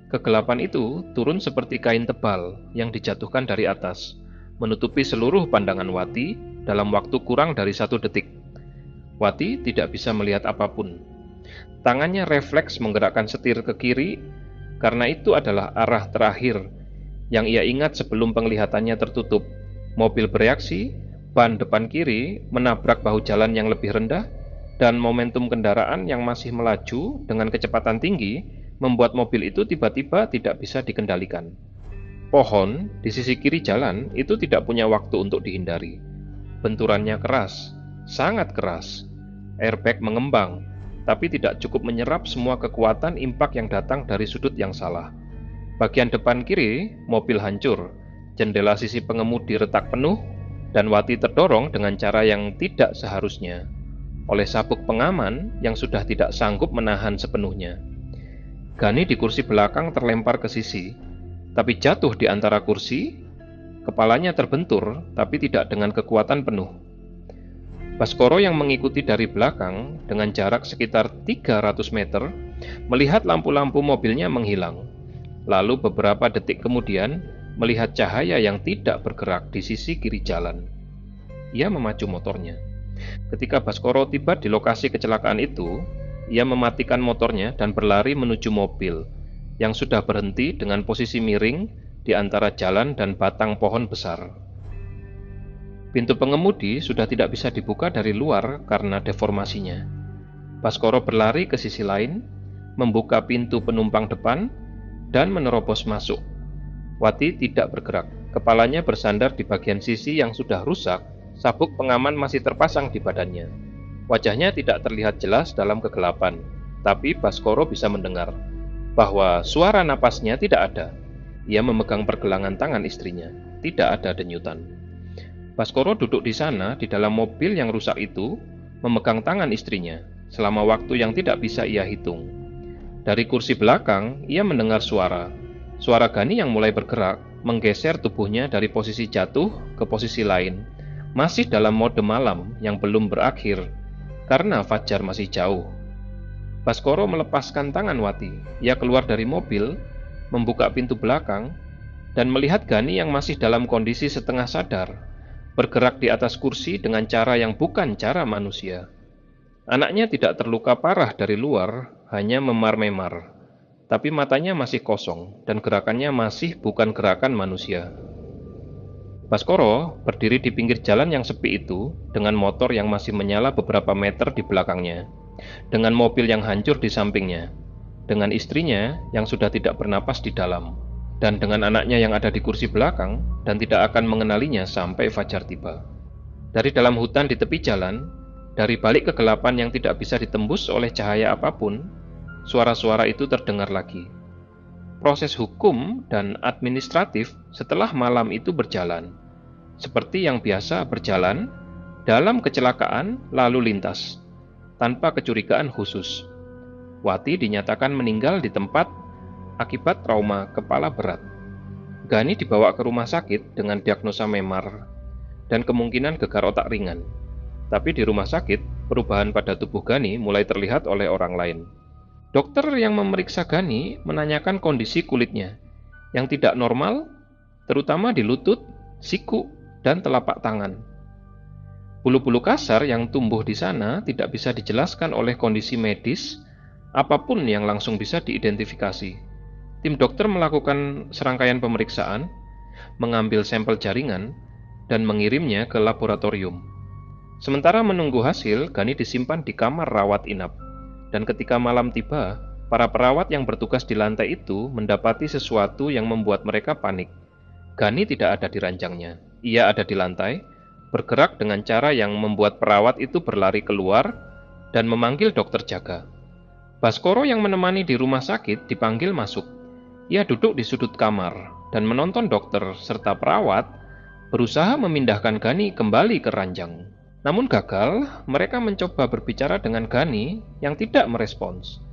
Kegelapan itu turun seperti kain tebal yang dijatuhkan dari atas, menutupi seluruh pandangan Wati dalam waktu kurang dari 1 detik. Wati tidak bisa melihat apapun. Tangannya refleks menggerakkan setir ke kiri, karena itu adalah arah terakhir yang ia ingat sebelum penglihatannya tertutup. Mobil bereaksi, ban depan kiri menabrak bahu jalan yang lebih rendah, dan momentum kendaraan yang masih melaju dengan kecepatan tinggi membuat mobil itu tiba-tiba tidak bisa dikendalikan. Pohon di sisi kiri jalan itu tidak punya waktu untuk dihindari. Benturannya keras, sangat keras. Airbag mengembang, tapi tidak cukup menyerap semua kekuatan impak yang datang dari sudut yang salah. Bagian depan kiri, mobil hancur. Jendela sisi pengemudi retak penuh, dan Wati terdorong dengan cara yang tidak seharusnya oleh sabuk pengaman yang sudah tidak sanggup menahan sepenuhnya. Gani di kursi belakang terlempar ke sisi, tapi jatuh di antara kursi. Kepalanya terbentur, tapi tidak dengan kekuatan penuh. Baskoro yang mengikuti dari belakang dengan jarak sekitar 300 meter, melihat lampu-lampu mobilnya menghilang. Lalu beberapa detik kemudian, melihat cahaya yang tidak bergerak di sisi kiri jalan. Ia memacu motornya. Ketika Baskoro tiba di lokasi kecelakaan itu, ia mematikan motornya dan berlari menuju mobil yang sudah berhenti dengan posisi miring di antara jalan dan batang pohon besar. Pintu pengemudi sudah tidak bisa dibuka dari luar karena deformasinya. Baskoro berlari ke sisi lain, membuka pintu penumpang depan, dan menerobos masuk. Wati tidak bergerak, kepalanya bersandar di bagian sisi yang sudah rusak, sabuk pengaman masih terpasang di badannya. Wajahnya tidak terlihat jelas dalam kegelapan, tapi Baskoro bisa mendengar bahwa suara napasnya tidak ada. Ia memegang pergelangan tangan istrinya, tidak ada denyutan. Baskoro duduk di sana di dalam mobil yang rusak itu, memegang tangan istrinya selama waktu yang tidak bisa ia hitung. Dari kursi belakang, ia mendengar suara Gani yang mulai bergerak, menggeser tubuhnya dari posisi jatuh ke posisi lain, masih dalam mode malam yang belum berakhir. Karena fajar masih jauh. Baskoro melepaskan tangan Wati. Ia keluar dari mobil, membuka pintu belakang, dan melihat Gani yang masih dalam kondisi setengah sadar, bergerak di atas kursi dengan cara yang bukan cara manusia. Anaknya tidak terluka parah dari luar, hanya memar-memar. Tapi matanya masih kosong, dan gerakannya masih bukan gerakan manusia. Baskoro berdiri di pinggir jalan yang sepi itu dengan motor yang masih menyala beberapa meter di belakangnya, dengan mobil yang hancur di sampingnya, dengan istrinya yang sudah tidak bernapas di dalam, dan dengan anaknya yang ada di kursi belakang dan tidak akan mengenalinya sampai fajar tiba. Dari dalam hutan di tepi jalan, dari balik kegelapan yang tidak bisa ditembus oleh cahaya apapun, suara-suara itu terdengar lagi. Proses hukum dan administratif setelah malam itu berjalan, seperti yang biasa berjalan dalam kecelakaan lalu lintas, tanpa kecurigaan khusus. Wati dinyatakan meninggal di tempat akibat trauma kepala berat. Gani dibawa ke rumah sakit dengan diagnosa memar dan kemungkinan gegar otak ringan. Tapi di rumah sakit, perubahan pada tubuh Gani mulai terlihat oleh orang lain. Dokter yang memeriksa Gani menanyakan kondisi kulitnya yang tidak normal, terutama di lutut, siku, dan telapak tangan. Bulu-bulu kasar yang tumbuh di sana tidak bisa dijelaskan oleh kondisi medis apapun yang langsung bisa diidentifikasi. Tim dokter melakukan serangkaian pemeriksaan, mengambil sampel jaringan, dan mengirimnya ke laboratorium. Sementara menunggu hasil, Gani disimpan di kamar rawat inap. Dan ketika malam tiba, para perawat yang bertugas di lantai itu mendapati sesuatu yang membuat mereka panik. Gani tidak ada di ranjangnya. Ia ada di lantai, bergerak dengan cara yang membuat perawat itu berlari keluar dan memanggil dokter jaga. Baskoro yang menemani di rumah sakit dipanggil masuk. Ia duduk di sudut kamar dan menonton dokter serta perawat berusaha memindahkan Gani kembali ke ranjang. Namun gagal, mereka mencoba berbicara dengan Gani yang tidak merespons.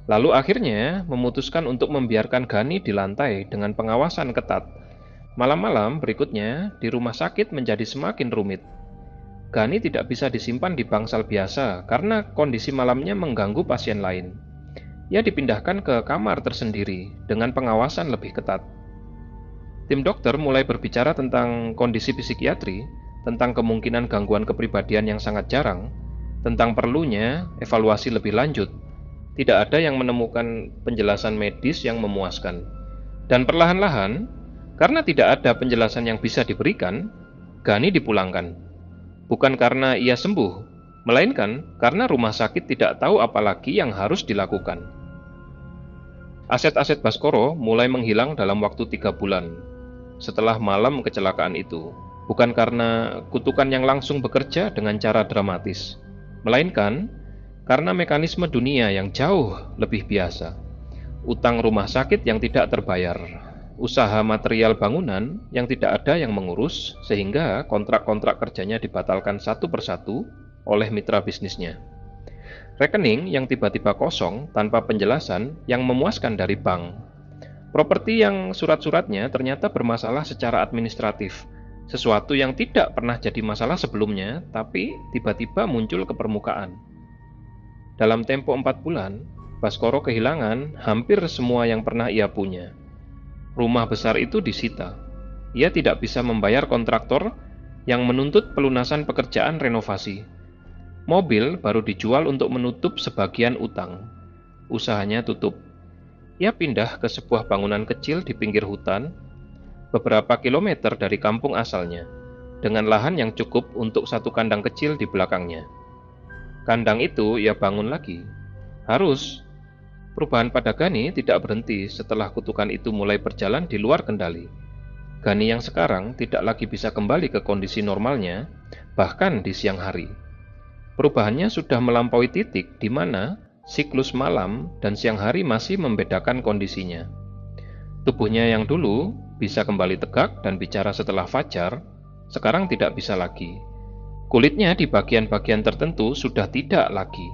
Lalu akhirnya memutuskan untuk membiarkan Gani di lantai dengan pengawasan ketat. Malam-malam berikutnya di rumah sakit menjadi semakin rumit. Gani tidak bisa disimpan di bangsal biasa karena kondisi malamnya mengganggu pasien lain. Ia dipindahkan ke kamar tersendiri dengan pengawasan lebih ketat. Tim dokter mulai berbicara tentang kondisi psikiatri, tentang kemungkinan gangguan kepribadian yang sangat jarang, tentang perlunya evaluasi lebih lanjut. Tidak ada yang menemukan penjelasan medis yang memuaskan. Dan perlahan-lahan, karena tidak ada penjelasan yang bisa diberikan, Gani dipulangkan. Bukan karena ia sembuh, melainkan karena rumah sakit tidak tahu apa lagi yang harus dilakukan. Aset-aset Baskoro mulai menghilang dalam waktu 3 bulan setelah malam kecelakaan itu. Bukan karena kutukan yang langsung bekerja dengan cara dramatis, melainkan karena mekanisme dunia yang jauh lebih biasa. Utang rumah sakit yang tidak terbayar, usaha material bangunan yang tidak ada yang mengurus, sehingga kontrak-kontrak kerjanya dibatalkan satu persatu oleh mitra bisnisnya. Rekening yang tiba-tiba kosong tanpa penjelasan yang memuaskan dari bank. Properti yang surat-suratnya ternyata bermasalah secara administratif. Sesuatu yang tidak pernah jadi masalah sebelumnya, tapi tiba-tiba muncul ke permukaan. Dalam tempo 4 bulan, Baskoro kehilangan hampir semua yang pernah ia punya. Rumah besar itu disita. Ia tidak bisa membayar kontraktor yang menuntut pelunasan pekerjaan renovasi. Mobil baru dijual untuk menutup sebagian utang. Usahanya tutup. Ia pindah ke sebuah bangunan kecil di pinggir hutan, beberapa kilometer dari kampung asalnya, dengan lahan yang cukup untuk satu kandang kecil di belakangnya. Kandang itu ia bangun lagi. Harus. Perubahan pada Gani tidak berhenti setelah kutukan itu mulai berjalan di luar kendali. Gani yang sekarang tidak lagi bisa kembali ke kondisi normalnya, bahkan di siang hari. Perubahannya sudah melampaui titik di mana siklus malam dan siang hari masih membedakan kondisinya. Tubuhnya yang dulu bisa kembali tegak dan bicara setelah fajar, sekarang tidak bisa lagi. Kulitnya di bagian-bagian tertentu sudah tidak lagi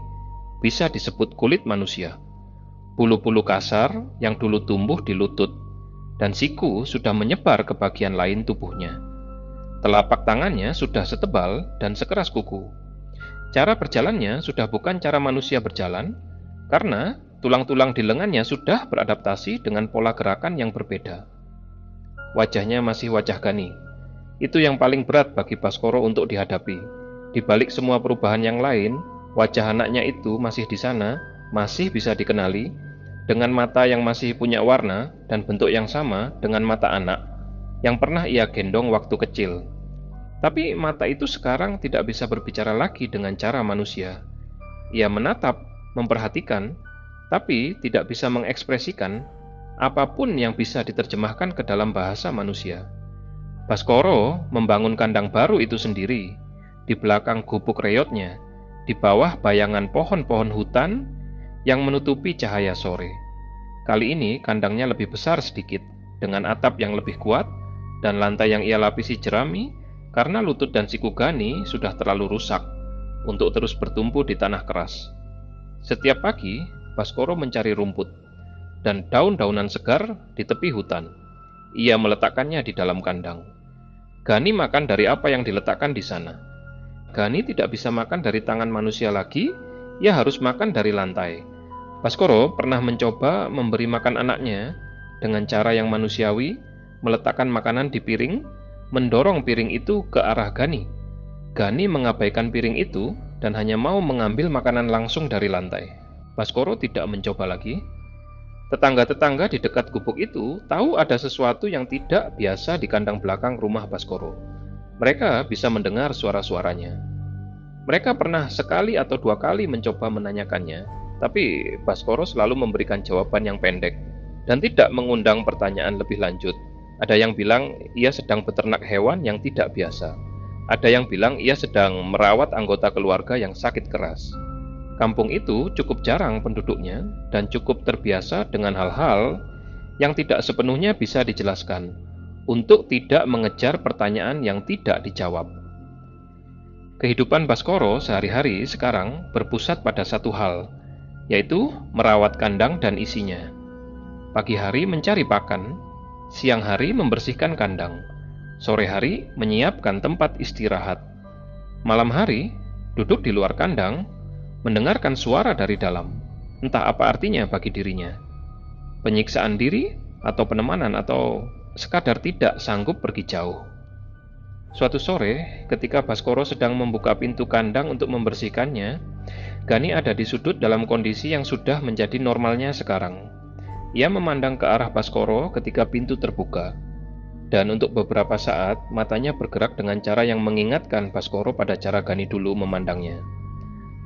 bisa disebut kulit manusia. Bulu-bulu kasar yang dulu tumbuh di lutut dan siku sudah menyebar ke bagian lain tubuhnya. Telapak tangannya sudah setebal dan sekeras kuku. Cara berjalannya sudah bukan cara manusia berjalan, karena tulang-tulang di lengannya sudah beradaptasi dengan pola gerakan yang berbeda. Wajahnya masih wajah Gani. Itu yang paling berat bagi Baskoro untuk dihadapi. Di balik semua perubahan yang lain, wajah anaknya itu masih di sana, masih bisa dikenali, dengan mata yang masih punya warna dan bentuk yang sama dengan mata anak yang pernah ia gendong waktu kecil. Tapi mata itu sekarang tidak bisa berbicara lagi dengan cara manusia. Ia menatap, memperhatikan, tapi tidak bisa mengekspresikan apapun yang bisa diterjemahkan ke dalam bahasa manusia. Baskoro membangun kandang baru itu sendiri, di belakang gubuk reyotnya, di bawah bayangan pohon-pohon hutan yang menutupi cahaya sore. Kali ini kandangnya lebih besar sedikit, dengan atap yang lebih kuat, dan lantai yang ia lapisi jerami, karena lutut dan siku Gani sudah terlalu rusak untuk terus bertumpu di tanah keras. Setiap pagi, Baskoro mencari rumput. dan daun-daunan segar di tepi hutan. Ia meletakkannya di dalam kandang. Gani makan dari apa yang diletakkan di sana. Gani tidak bisa makan dari tangan manusia lagi, ia harus makan dari lantai. Baskoro pernah mencoba memberi makan anaknya dengan cara yang manusiawi, meletakkan makanan di piring, mendorong piring itu ke arah Gani. Gani mengabaikan piring itu dan hanya mau mengambil makanan langsung dari lantai. Baskoro tidak mencoba lagi. Tetangga-tetangga di dekat gubuk itu tahu ada sesuatu yang tidak biasa di kandang belakang rumah Baskoro. Mereka bisa mendengar suara-suaranya. Mereka pernah sekali atau dua kali mencoba menanyakannya, tapi Baskoro selalu memberikan jawaban yang pendek dan tidak mengundang pertanyaan lebih lanjut. Ada yang bilang ia sedang beternak hewan yang tidak biasa. Ada yang bilang ia sedang merawat anggota keluarga yang sakit keras. Kampung itu cukup jarang penduduknya dan cukup terbiasa dengan hal-hal yang tidak sepenuhnya bisa dijelaskan untuk tidak mengejar pertanyaan yang tidak dijawab. Kehidupan Baskoro sehari-hari sekarang berpusat pada satu hal, yaitu merawat kandang dan isinya. Pagi hari mencari pakan, siang hari membersihkan kandang, sore hari menyiapkan tempat istirahat, malam hari duduk di luar kandang, mendengarkan suara dari dalam, entah apa artinya bagi dirinya. Penyiksaan diri atau penemanan atau sekadar tidak sanggup pergi jauh. Suatu sore, ketika Baskoro sedang membuka pintu kandang untuk membersihkannya, Gani ada di sudut dalam kondisi yang sudah menjadi normalnya sekarang. Ia memandang ke arah Baskoro ketika pintu terbuka, dan untuk beberapa saat matanya bergerak dengan cara yang mengingatkan Baskoro pada cara Gani dulu memandangnya.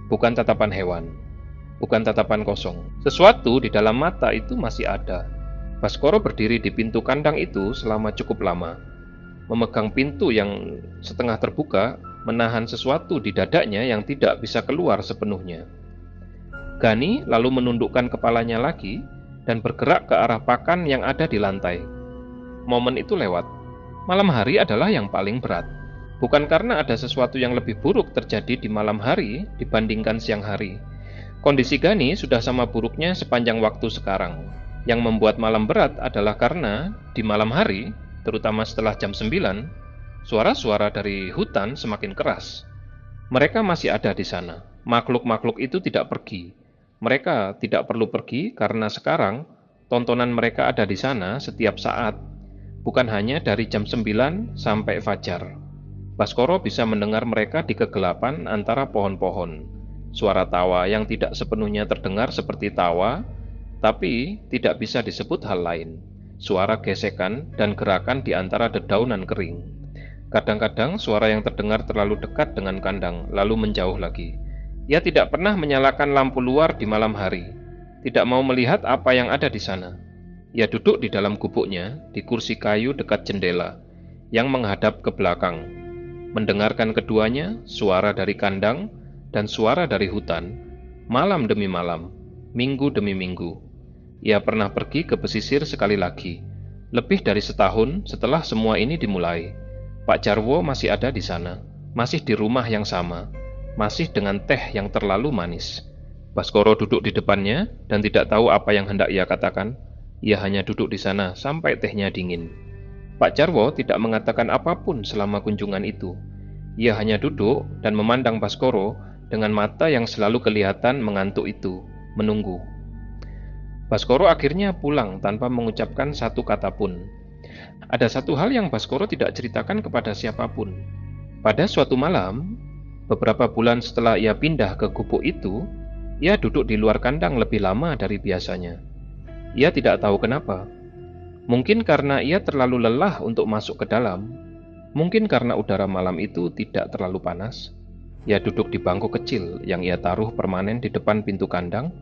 Bukan tatapan hewan, bukan tatapan kosong. Sesuatu di dalam mata itu masih ada. Baskoro berdiri di pintu kandang itu selama cukup lama, memegang pintu yang setengah terbuka, menahan sesuatu di dadanya yang tidak bisa keluar sepenuhnya. Gani lalu menundukkan kepalanya lagi dan bergerak ke arah pakan yang ada di lantai. Momen itu lewat. Malam hari adalah yang paling berat. Bukan karena ada sesuatu yang lebih buruk terjadi di malam hari dibandingkan siang hari. Kondisi Gani sudah sama buruknya sepanjang waktu sekarang. Yang membuat malam berat adalah karena di malam hari, terutama setelah jam 9, suara-suara dari hutan semakin keras. Mereka masih ada di sana. Makhluk-makhluk itu tidak pergi. Mereka tidak perlu pergi karena sekarang tontonan mereka ada di sana setiap saat. Bukan hanya dari jam 9 sampai fajar. Baskoro bisa mendengar mereka di kegelapan antara pohon-pohon. Suara tawa yang tidak sepenuhnya terdengar seperti tawa, tapi tidak bisa disebut hal lain. Suara gesekan dan gerakan di antara dedaunan kering. Kadang-kadang suara yang terdengar terlalu dekat dengan kandang, lalu menjauh lagi. Ia tidak pernah menyalakan lampu luar di malam hari, tidak mau melihat apa yang ada di sana. Ia duduk di dalam gubuknya, di kursi kayu dekat jendela, yang menghadap ke belakang. Mendengarkan keduanya, suara dari kandang dan suara dari hutan, malam demi malam, minggu demi minggu. Ia pernah pergi ke pesisir sekali lagi, lebih dari setahun setelah semua ini dimulai. Pak Jarwo masih ada di sana, masih di rumah yang sama, masih dengan teh yang terlalu manis. Baskoro duduk di depannya dan tidak tahu apa yang hendak ia katakan. Ia hanya duduk di sana sampai tehnya dingin. Pak Jarwo tidak mengatakan apapun selama kunjungan itu. Ia hanya duduk dan memandang Baskoro dengan mata yang selalu kelihatan mengantuk itu, menunggu. Baskoro akhirnya pulang tanpa mengucapkan satu kata pun. Ada satu hal yang Baskoro tidak ceritakan kepada siapapun. Pada suatu malam, beberapa bulan setelah ia pindah ke gubuk itu, ia duduk di luar kandang lebih lama dari biasanya. Ia tidak tahu kenapa. Mungkin karena ia terlalu lelah untuk masuk ke dalam. Mungkin karena udara malam itu tidak terlalu panas. Ia duduk di bangku kecil yang ia taruh permanen di depan pintu kandang,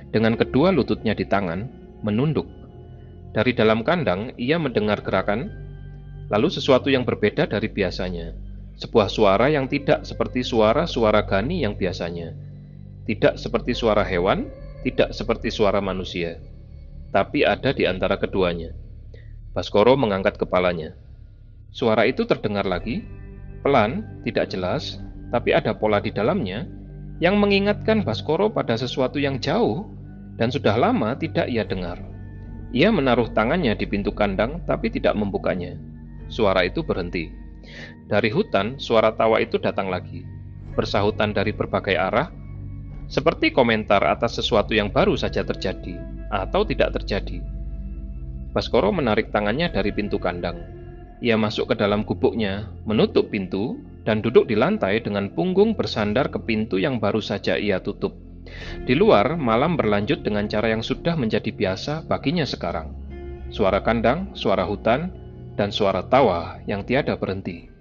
dengan kedua lututnya di tangan, menunduk. Dari dalam kandang, ia mendengar gerakan, lalu sesuatu yang berbeda dari biasanya. Sebuah suara yang tidak seperti suara-suara Gani yang biasanya. Tidak seperti suara hewan, tidak seperti suara manusia. Tapi ada di antara keduanya. Baskoro mengangkat kepalanya. Suara itu terdengar lagi, pelan, tidak jelas, tapi ada pola di dalamnya yang mengingatkan Baskoro pada sesuatu yang jauh dan sudah lama tidak ia dengar. Ia menaruh tangannya di pintu kandang tapi tidak membukanya. Suara itu berhenti. Dari hutan, suara tawa itu datang lagi, bersahutan dari berbagai arah, seperti komentar atas sesuatu yang baru saja terjadi atau tidak terjadi. Baskoro menarik tangannya dari pintu kandang. Ia masuk ke dalam gubuknya, menutup pintu, dan duduk di lantai dengan punggung bersandar ke pintu yang baru saja ia tutup. Di luar, malam berlanjut dengan cara yang sudah menjadi biasa baginya sekarang. Suara kandang, suara hutan, dan suara tawa yang tiada berhenti.